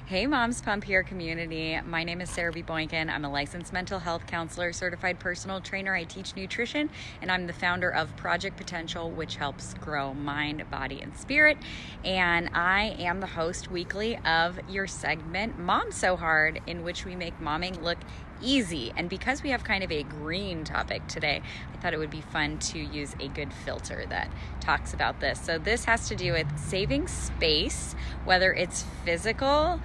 Hey MomsPumpHere community, my name is Sara Boykan. I'm a licensed mental health counselor, certified personal trainer. I teach nutrition, and I'm the founder of Project Potential, which helps grow mind, body, and spirit. And I am the host weekly of your segment, Mom So Hard, in which we make momming look easy. And because we have kind of a green topic today, I thought it would be fun to use a good filter that talks about this. So this has to do with saving space, whether it's physical,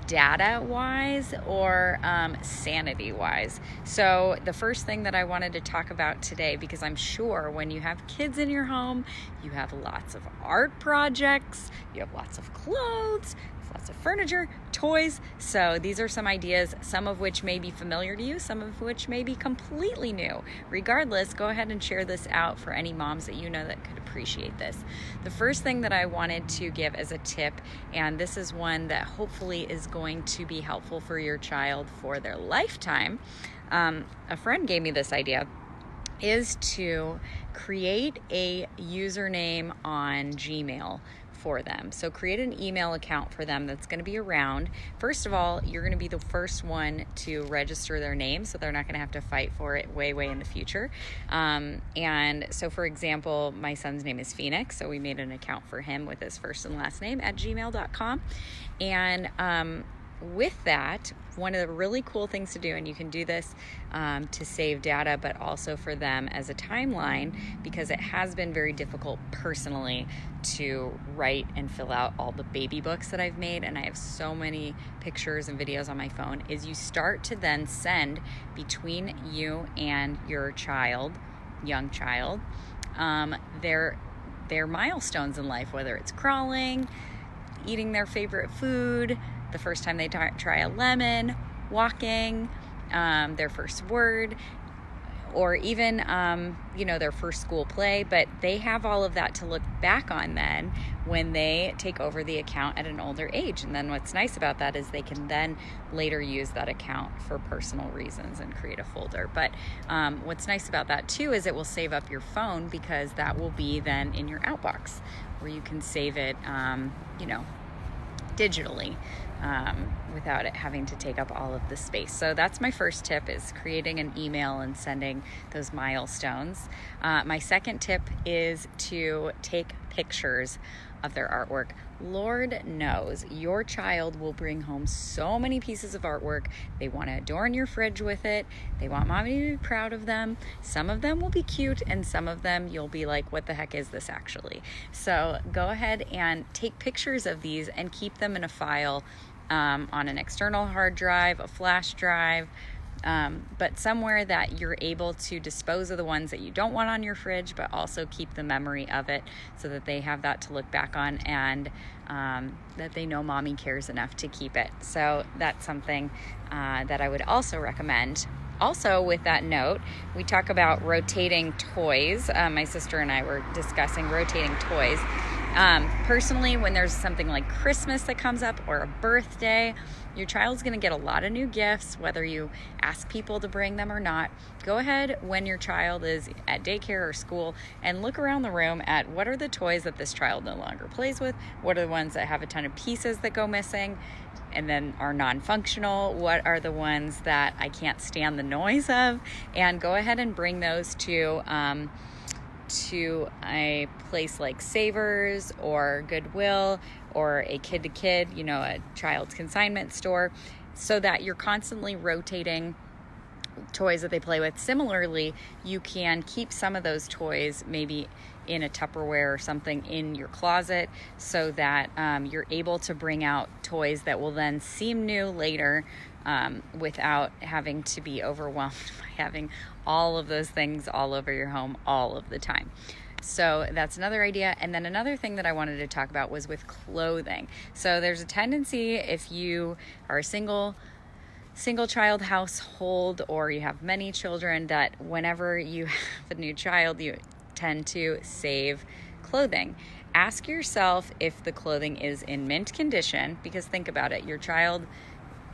data-wise, or sanity-wise. So the first thing that I wanted to talk about today, because I'm sure when you have kids in your home, you have lots of art projects, you have lots of clothes, lots of furniture, toys. So these are some ideas, some of which may be familiar to you, some of which may be completely new. Regardless, go ahead and share this out for any moms that you know that could appreciate this. The first thing that I wanted to give as a tip, and this is one that hopefully is going to be helpful for your child for their lifetime. A friend gave me this idea, is to create a username on Gmail for them. So create an email account for them that's going to be around. First of all, you're going to be the first one to register their name, so they're not going to have to fight for it way in the future. And so, for example, my son's name is Phoenix, so we made an account for him with his first and last name at gmail.com. And with that, one of the really cool things to do, and you can do this to save data, but also for them as a timeline, because it has been very difficult personally to write and fill out all the baby books that I've made, and I have so many pictures and videos on my phone, is you start to then send between you and your child, young child, their milestones in life, whether it's crawling, eating their favorite food, the first time they try a lemon, walking, their first word, or even, their first school play. But they have all of that to look back on then when they take over the account at an older age. And then what's nice about that is they can then later use that account for personal reasons and create a folder. But what's nice about that too is it will save up your phone, because that will be then in your outbox where you can save it, digitally, without it having to take up all of the space. So that's my first tip, is creating an email and sending those milestones. My second tip is to take pictures of their artwork. Lord knows your child will bring home so many pieces of artwork. They want to adorn your fridge with it. They want mommy to be proud of them. Some of them will be cute, and some of them you'll be like, what the heck is this actually? So go ahead and take pictures of these and keep them in a file, on an external hard drive, a flash drive, but somewhere that you're able to dispose of the ones that you don't want on your fridge, but also keep the memory of it so that they have that to look back on, and that they know mommy cares enough to keep it. So that's something that I would also recommend. Also, with that note, we talk about rotating toys. My sister and I were discussing rotating toys. Personally, when there's something like Christmas that comes up, or a birthday, your child's going to get a lot of new gifts, whether you ask people to bring them or not. Go ahead when your child is at daycare or school and look around the room at what are the toys that this child no longer plays with, what are the ones that have a ton of pieces that go missing and then are non-functional, what are the ones that I can't stand the noise of, and go ahead and bring those to a place like Savers or Goodwill or a kid-to-kid, a child's consignment store, so that you're constantly rotating toys that they play with. Similarly, you can keep some of those toys maybe in a Tupperware or something in your closet, so that you're able to bring out toys that will then seem new later, without having to be overwhelmed by having all of those things all over your home all of the time. So that's another idea. And then another thing that I wanted to talk about was with clothing. So there's a tendency, if you are a single child household, or you have many children, that whenever you have a new child, you tend to save clothing. Ask yourself if the clothing is in mint condition, because think about it, your child,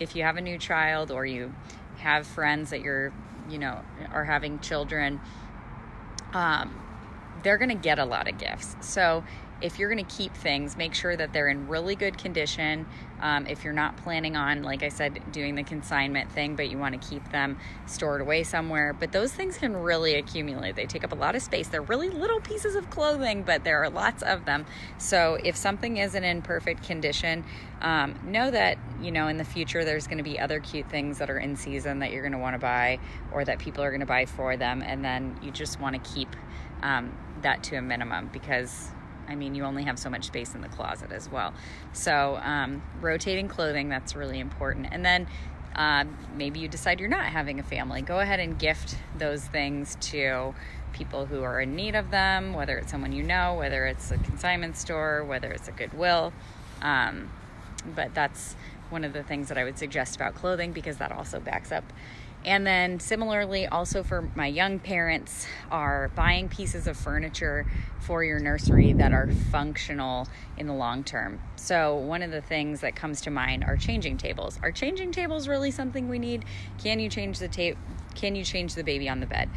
if you have a new child, or you have friends that are having children, they're going to get a lot of gifts. So if you're going to keep things, make sure that they're in really good condition. If you're not planning on, like I said, doing the consignment thing, but you want to keep them stored away somewhere, but those things can really accumulate. They take up a lot of space. They're really little pieces of clothing, but there are lots of them. So if something isn't in perfect condition, know that, in the future, there's going to be other cute things that are in season that you're going to want to buy, or that people are going to buy for them. And then you just want to keep that to a minimum, because you only have so much space in the closet as well. So rotating clothing, that's really important. And then maybe you decide you're not having a family. Go ahead and gift those things to people who are in need of them, whether it's someone you know, whether it's a consignment store, whether it's a Goodwill. But that's one of the things that I would suggest about clothing, because that also backs up. And then similarly, also for my young parents, are buying pieces of furniture for your nursery that are functional in the long term. So one of the things that comes to mind are changing tables. Are changing tables really something we need? Can you change the Can you change the baby on the bed?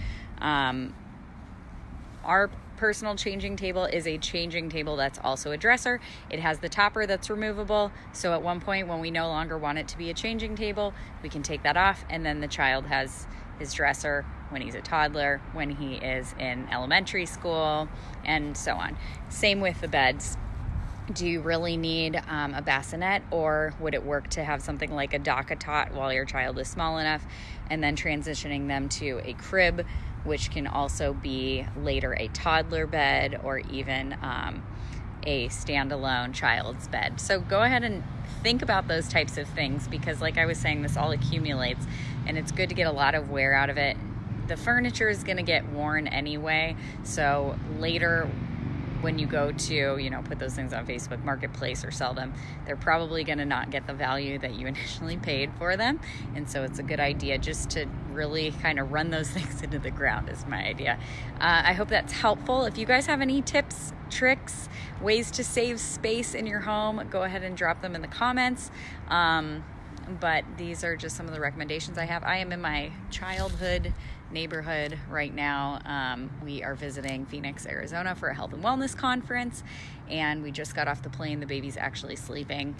Our personal changing table is a changing table that's also a dresser. It has the topper that's removable. So at one point, when we no longer want it to be a changing table, we can take that off, and then the child has his dresser when he's a toddler, when he is in elementary school, and so on. Same with the beds. Do you really need a bassinet, or would it work to have something like a DockATot while your child is small enough, and then transitioning them to a crib, which can also be later a toddler bed, or even a standalone child's bed. So go ahead and think about those types of things, because like I was saying, this all accumulates, and it's good to get a lot of wear out of it. The furniture is going to get worn anyway, so later when you go to, put those things on Facebook Marketplace or sell them, they're probably going to not get the value that you initially paid for them. And so it's a good idea just to really kind of run those things into the ground, is my idea. I hope that's helpful. If you guys have any tips, tricks, ways to save space in your home, go ahead and drop them in the comments. But these are just some of the recommendations I have. I am in my childhood neighborhood right now. We are visiting Phoenix, Arizona for a health and wellness conference, and we just got off the plane. The baby's actually sleeping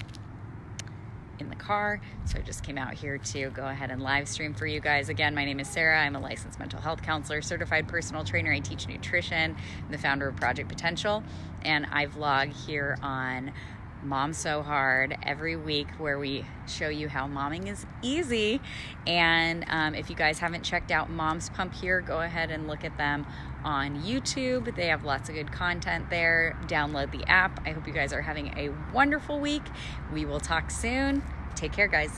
in the car, so I just came out here to go ahead and live stream for you guys. Again, my name is Sarah. I'm a licensed mental health counselor, certified personal trainer. I teach nutrition. I'm the founder of Project Potential, and I vlog here on Mom So Hard every week, where we show you how momming is easy. And if you guys haven't checked out MomsPumpHere, go ahead and look at them on YouTube. They have lots of good content there. Download the app. I hope you guys are having a wonderful week. We will talk soon. Take care, guys.